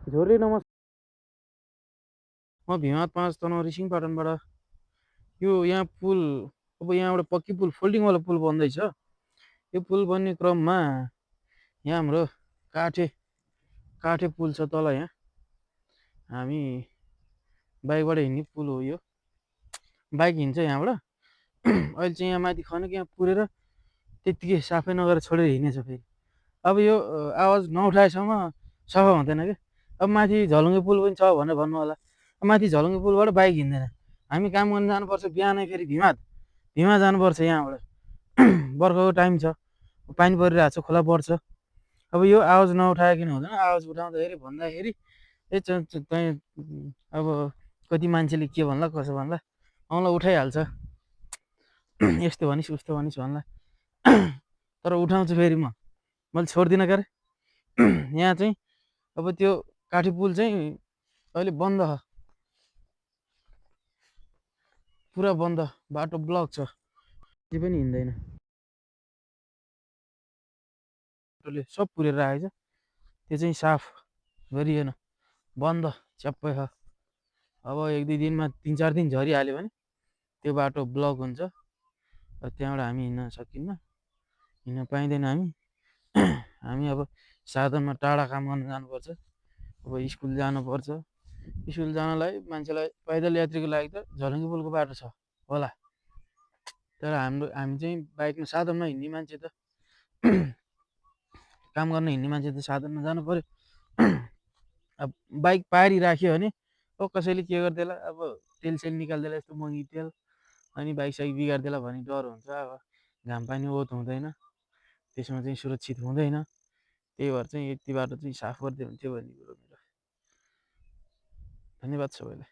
झोरले नमस्कार। म भीमहात 5 तनहुँ रिसिङपाटनबाट। यो यहाँ पुल अब यहाँबाट पक्की पुल फोल्डिङवाला पुल बन्दैछ। यो पुल बन्ने क्रममा यहाँ हाम्रो काठे पुल छ तल। यहाँ हामी बाइकबाट हिँड्ने पुल हो यो। बाइक हिँड्छ यहाँबाट। अहिले चाहिँ यहाँ माथि खनेको यहाँ पुरेर त्यत्तिकै साफै नगरेर छोडेर हिँडेछ फेरि। अब यो आवाज नउठाएसम्म सफा हुँदैन क्या। अब माथि झलुङ्गे पुल पनि छ भनेर भन्नु होला। माथि झलुङ्गे पुलबाट बाइक हिँड्दैन। हामी काम गर्न जानुपर्छ बिहानै फेरि भीमा जानुपर्छ यहाँबाट। बर्खाको टाइम छ, पानी परिरहेको छ, खोला बढ्छ। अब यो आवाज नउठाइकन हुँदैन। आवाज उठाउँदाखेरि भन्दाखेरि अब कति मान्छेले के भन्ला कसो भन्ला, औँला उठाइहाल्छ। यस्तो भनिस् उस्तो भनिस् भन्ला। तर उठाउँछु फेरि मैले छोड्दिनँ क्यारे। यहाँ चाहिँ अब त्यो काठे पुल चाहिँ अहिले बन्द छ, पुरा बन्द, बाटो ब्लक छ, जे पनि हिँड्दैन। सब पुरेर राखेको छ, त्यो चाहिँ साफ गरिएन, बन्द च्याप्पै छ। अब 1-2 दिनमा 3-4 दिन झरिहाल्यो भने त्यो बाटो ब्लक हुन्छ। त्यहाँबाट हामी हिँड्न सकिन्न, हिँड्न पाइँदैन हामी। हामी अब साधनमा टाढा काम गर्न जानुपर्छ। अब स्कुल जानुपर्छ। स्कुल जानलाई मान्छेलाई पैदल यात्रीको लागि त झलुङ्गे पुलको बाटो छ होला। तर हामी चाहिँ बाइकमा साधनमा हिँड्ने मान्छे त काम गर्न हिँड्ने मान्छे त साधनमा जानु पर्यो। अब बाइक पारी राख्यो भने कसैले के गरिदेला, अब तेलसेल निकालिदेला, यस्तो महँगी तेल, अनि बाइक साइक बिगारिदेला भन्ने डर हुन्छ। अब घाम पानी ओत हुँदैन, त्यसमा चाहिँ सुरक्षित हुँदैन। त्यही भएर चाहिँ यति बाटो चाहिँ साफ गरिदियो हुन्थ्यो भन्ने कुरो मेरो। धन्यवाद सबैलाई।